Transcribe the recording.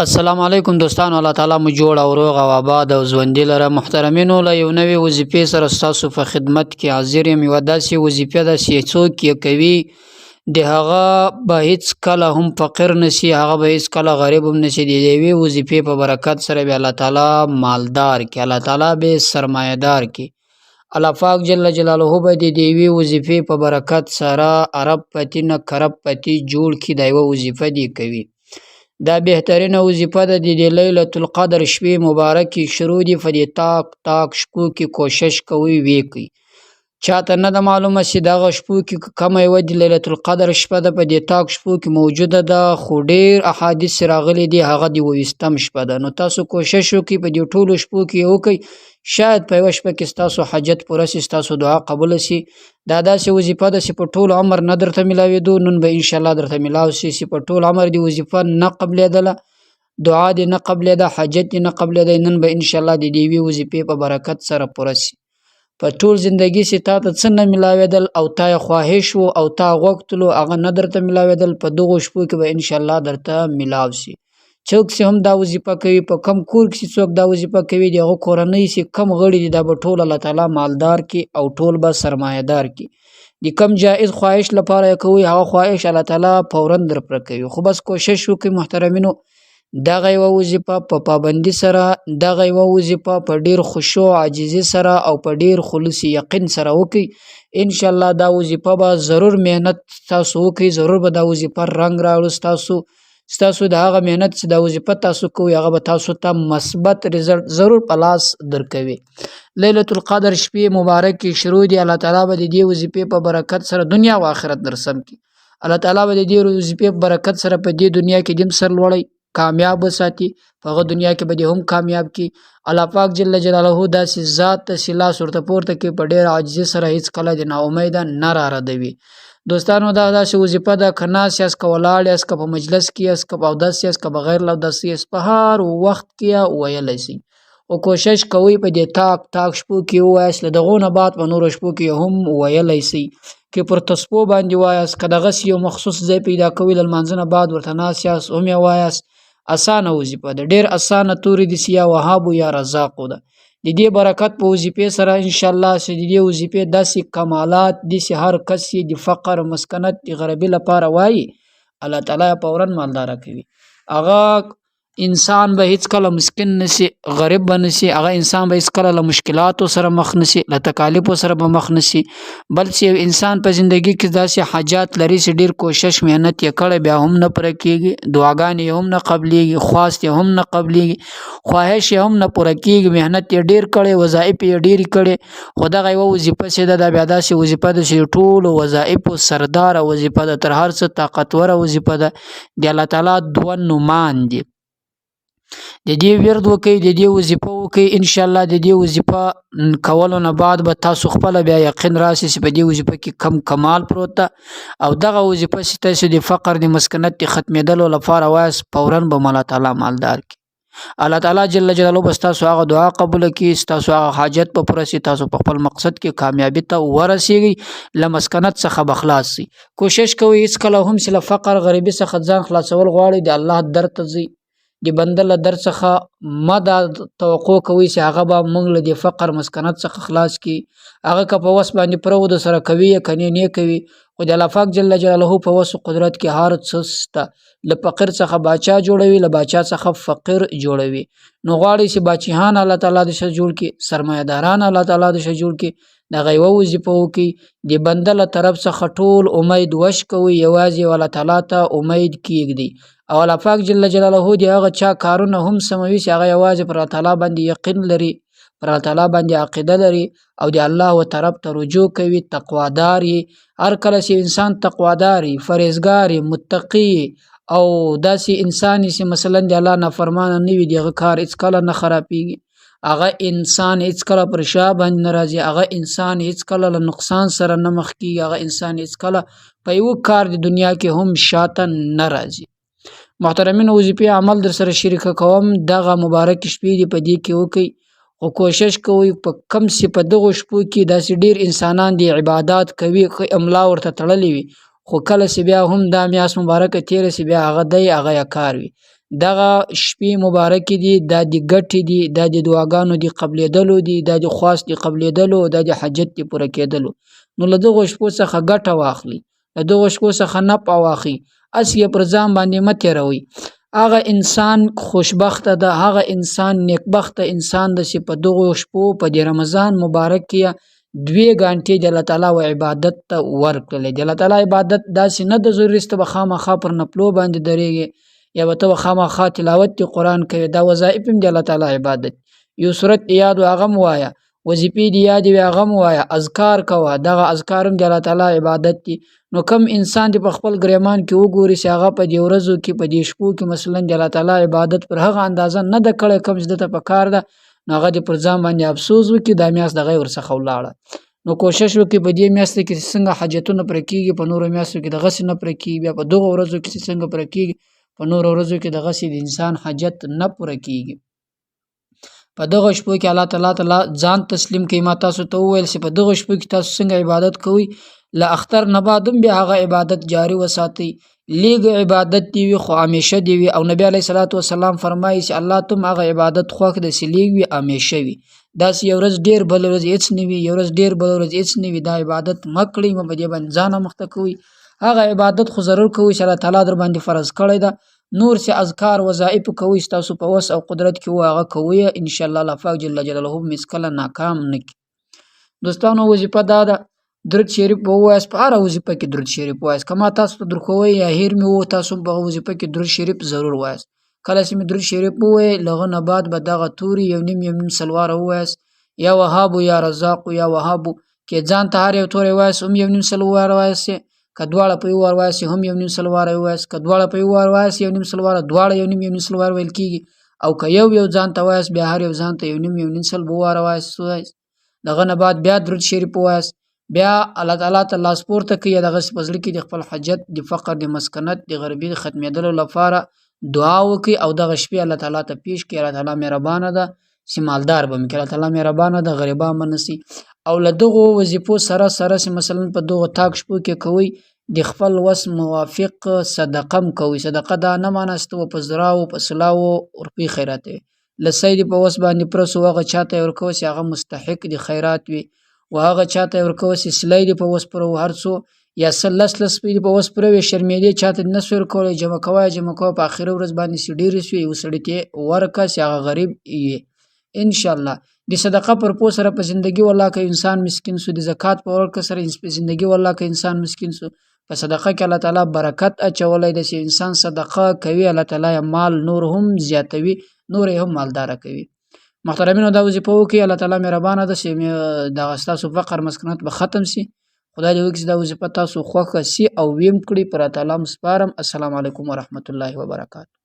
السلام علیکم دوستانو، الله تعالی مو جوړ او روغ او آباد او ژوندي لره. محترمینو، له یو نوې وظیفې سره ستاسو په خدمت کې حاضر یم. یوه داسې وظیفه ده چې څوک یې کوي د هغه به هیڅ کله هم فقیر نشي، هغه به هیڅ کله غریب هم نشي. د یوې وظیفې په برکت سره به الله تعالی مالدار کی، الله تعالی به سرمایه‌دار کی. الله پاک جل جلاله به د دې یوې وظیفې په برکت سره عرب پتی نه کرب پتی جوړ کی. دا یوه وظیفه دی کوي. دا بهترینه وظیفه ده. د لیلة القدر شپې مبارکې شروع دي. په دې تاک شپو کې کوشش کوي وی کوي. چاته نه ده معلومه چې دغه شپو کې کومه یوه د لیلة القدر شپه ده، په دې تاک شپو کې موجوده ده، خو ډیر احادیث راغلي دي هغه د 20 شپه ده. نو تاسو کوشش وکړئ په دې ټولو شپو کې وکړئ، شاید په یوه شپه کې ستاسو حاجت پوره شي، ستاسو دعا قبوله شي. دا داسې وظیفه ده چې په ټول عمر نه درته میلاوېدو، نن به انشاءالله درته میلاو شي. چې په ټول عمر دې وظیفه نه قبلېدله، دعا دې نه قبلېده، حاجت دې نه قبلېده، نن به انشاءالله د دې یوې وظیفې په برکت سره پوره شي. په ټول زندگی چې تا ته څه نه میلاوېدل او تا یې خواهش و او تا غوښتلو هغه نه درته میلاوېدل، په دغو شپو کې به انشاءالله درته میلاو شي. څوک چې هم دا وظیفه کوي، په کم کور کې څوک دا وظیفه کوي، د هغه کورنۍ چې کم غړي دي دا به ټول الله تعالی مالدار کی او ټول به سرمایه‌دار کی. د کم جائز خواهش لپاره یې کوي، هغه خواهش الله تعالی فورا در پر کوي. خو بس کوشش وکړئ محترمینو، دغه یوه وظیفه په پابندي سره، دغه یوه وظیفه په ډیر خشوع عاجزي سره او په ډیر خلوص یقین سره وکړئ. انشاءالله دا وظیفه به ضرور مهنت تاسو وکړئ، ضرور به دا وظیفه رنګ راوړي. ستاسو د هغه مهنت چې دا وظیفه تاسو کوئ هغه به تاسو ته مثبت رزلټ ضرور په لاس درکوي. لیلة القدر شپې مبارکې شروع دي. الله تعالی به د دې وظیفې په برکت سره دنیا او آخرت درسم کی. الله تعالی به د دې وظیفې په برکت سره په دې دنیا کې دیم سر لوړی کامیاب وساتي، په هغه دنیا کې به دې هم کامیاب کی. الله پاک جل جلاله داسې ذات ته چې لاس ورته پورته کې په ډېر عاجزي سره هیڅ کله د ناامیده نه راردوي. دوستانو، دا داسې وظیفه ده که ناست یاست، که ولاړ یاست، که په مجلس کې یاست، که په اودس یاست، که بغیر له اودس یاست، په هر وخت کې ویلی شئ. او کوشش کوئ په دې تاک شپو کې ووایاست، له دغو نه بعد په نورو شپو کې هم ویلی شئ. که پر تسبو باندې وایاست، که دغسې یو مخصوص ځای پیدا کوئ له لمانځه نه بعد ورته ناست یاست هم یې وایاست. اسانه وظیفه ده، ډېر اسانه توري دي چې یا وهابو یا رزاقو ده. د دې برکت په وظیفې سره انشاءالله چې د دې وظیفې داسې کمالات دي چې هر کس یې د فقر مسکنت د غربي لپاره وایي، الله تعالی یې فورا مالداره کوي. هغه انسان به هیڅ کله مسکین نشي، غریب به نشي، هغه انسان به هیڅ کله له مشکلاتو سره مخ نشي، له تکالیفو سره به مخ نشي. بل چې یو انسان په زندگی کې داسې حاجات لري چې ډیر کوشش مهنت یې کړی بیا هم نه پوره کېږي، دعاګانې یې هم نه قبلیږي، خواست یې هم نه قبلیږي، خواهش یې هم نه پوره کېږي، مهنت یې ډیر کړی، وظایف یې ډېرې کړې، خو دغه یوه وظیفه چې ده دا بیا داسې وظیفه ده چې ټولو وظایفو سرداره وظیفه ده، تر هر څه طاقتوره وظیفه ده. د الله تعالی دوه نومان دي. د دې ورد وکئ، د دې وظیفه وکئ، انشاءالله د دې وظیفه کولو نه بعد به تاسو خپله بیا یقین راشي چې په دې وظیفه کې کم کمال پروت ده. او دغه وظیفه چې تاسو د فقر د مسکنت د ختمېدلو لپاره وایاست، فورا به الله تعالی مالدار کړي. الله تعالی جل جلاله به ستاسو هغه دعا قبوله کړي، ستاسو هغه حاجت به پوره شي، تاسو په خپل مقصد کې کامیابي ته ورسیږئ، له مسکنت څخه به خلاص شئ. کوشش کوئ هېڅ کله هم چې له فقر غریبي څخه ځان خلاصول غواړئ، د الله در ته ځئ، د بنده له در څخه ما دا توقع کوي چې هغه به موږ له د فقر مسکنت څخه خلاص کړي. هغه که په وس باندې پوره د سره کوي که نه کوي، خو د الله پاک جل جلاله په وس قدرت کې هر څه شته. له فقیر څخه باچا جوړوي، له باچا څخه فقیر جوړوي. نو غواړي چې باچیان الله تعالی د شه جوړ کړي، سرمایه‌داران الله تعالی د شه جوړ کړي. دغه یوه وظیفه وکړي، د بنده له طرف څخه ټول امید وش کوي، یوازې الله تعالی ته امید کېږدي. او الله پاک جل جلاله د هغه چا کارونه هم سموي چې هغه یوازې پر الله تعالی باندې یقین لري، پر الله تعالی باندې عقیده لري او د الله و طرف ته رجوع کوي، تقوادار وي. هر کله چې انسان تقوادار وي، پرهیزګار وي، متقي او داسې انسان چې مثلا د الله نافرمانه نه وي، دغه کار هېڅ کله نه خرابېږي، هغه انسان هېڅ کله پر شا باندې نه راځي، هغه انسان هېڅ کله له نقصان سره نه مخ کېږي، هغه انسان هېڅ کله په یوه کار د دنیا کې هم شاته نه راځي. محترمینو، وظیفې عمل در سره شریکه کوم، دغه مبارک شپې دي په دې کې وکئ. خو کوشش کوئ په کم چې په دغو شپو کې داسې ډېر انسانان د عبادات کوي، ښه املا ورته تړلې وي، خو کله چې بیا هم دا میاشت مبارکه تېره شي بیا هغه دی هغه یې کار وي. دغه شپې مبارکې دي، دا د ګټې دي، دا د دعاګانو د قبلېدلو دي، دا د خواست د قبلېدلو، دا د حاجت د پوره کېدلو. نو له دغو شپو څخه ګټه واخلي، له دغو شپو څخه نفع واخلي، هسې یې پر ځان باندې مه تېروئ. هغه انسان خوشبخته ده، هغه انسان نیکبخته انسان ده چې په دغو شپو په د رمضان مبارک کې 2 غانټې د الله تعالی و عبادت ته ورکړلې. د الله تعالی عبادت داسې نه ده ضروري چې ته به خامخا پر نفلو باندې درېږې یا به ته به خامخا تلاوت د قرآن کوي. دا وظایف هم د الله تعالی عبادت. یو صورت د یاد و هغه م وایه، وظیفې د یاد وي هغه م وایه، اذکار کوه، دغه اذکار هم د الله تعالی عبادت دي. نو کم انسان دې په خپل ګریمان کې وګوري چې هغه په دې ورځو کې په دې شپو کې مثلا د الله تعالی عبادت پر هغه اندازه نه ده کړی کوم چې دته په کار ده، نو هغه دې پر ځان باندې افسوس وکړي. دا میاشت دغه ورڅخه ولاړه. نو کوشش وکړي په دې میاشت کې څنګه حاجتونه پوره کېږي په نورو میاشتو کې دغسې نه پوره کېږي، بیا په دغو ورځو کې څنګه پوره کېږي په نورو ورځو کې دغسې د انسان حاجت نه پوره کېږي. په دغه شپو کې الله تعالی ځان تسلیم کوي. ما تاسو ته وویل چې په دغه شپو کې تاسو څنګه عبادت کوئ، له اختر نه بعد هم بیا هغه عبادت جاری وساتئ. لیږ عبادت دی وي خو همیشه دی وي، او نبی علیه صلات وسلام فرمایي چې الله ته هم هغه عبادت خوښ دی چې لیږ وي همیشه وي. داسې یو ورځ ډېر بله ورځ هېڅ نه وي، یو ورځ ډېر بله ورځ هېڅ نه وي. دا عبادت مه کړئ، مه په دې باندې ځان مخته کوئ. هغه عبادت خو ضرور کوئ چې الله تعالی در باندې فرض کړی ده. نور چې اذکار وظایف کوئ ستاسو په وس او قدرت کې و هغه کوئ، انشاءالله الله پاک جل جلاله هم هېڅکله ناکام نه کړي. دوستانو وظیفه دا ده، درود شریف به ووایاست، په هره وظیفه کې درود شریف ووایاست. که ما تاسو ته درخوئ یا هیر مې و، تاسو هم په هغه وظیفه کې درود شریف ضرور ووایاست. کله چې مې درود شریف ووایې له هغه نه بعد به دغه توري یو نیم سلواره ووایاست، یا وهابو یا رزاقو یا وهابو. که ځان ته هر یو توری ووایاست هم یو نیم سلواره ووایاست، که دواړه په یو وار وایاست هم یو نیم سلواره ووایاست، که دواړه په یو وار وایاست یو نیم سلواره، دواړه یو نیم سلواره ویل کېږي. او که یو ځان ته وایاست بیا هر یو ځان ته یو نیم سلواره وایاست. دغه نه بعد بیا درود شریف ووایاست، بیا الله تعالی ته لاس پورته کړئ، دغسې په زړه کې د خپل حاجت، د فقر، د مسکنت، د غریبۍ د ختمېدلو لپاره دعا وکړئ، او دغه شپې الله تعالی ته پیش کړئ. الله تعالی مهربانه ده چې مالدار به مې کړي، الله تعالی مهربانه ده غریبان به نه سي. او له دغو وظیفو سره چې مثلا په دغو تاک شپو کې کوئ، د خپل وس موافق صدقه هم کوئ. صدقه دا نه معنی چې ته په زراو په سلاو روپۍ خیراتوې، لسی دې په وس باندې پرس و هغه چاته یې ورکوه چې هغه مستحق د خیرات وي، و هغه چاته یې ورکوه چې سلی دې په وس پوره و هر څو، یا لس روپۍ دې په وس پوره وي، شرمېدې چاته دې نه سوې ورکولی، جمع کوه په آخري ورځ باندې چې ډېرې سوې یو سړي ته ورکړه چې هغه غریب وي. انشاءالله د صدقه پر پو سره په زندگی والله که انسان مسکین سو، د زکات په ورکړه سره په زندگی والله که انسان مسکین سو. په صدقه کې الله تعالی برکت اچولی دی چې انسان صدقه کوي الله تعالی مال نور هم زیاتوي، نور یې هم مالداره کوي. محترمینو دا وظیفه وکړئ، الله تعالی مهربانه ده چې دغه ستاسو فقر مسکنت به ختم سي. خدای دې وکړي چې دا وظیفه تاسو خوښه سي او ویم کړي. پر الله تعالی مسپارم. السلام علیکم ورحمت الله وبرکاته.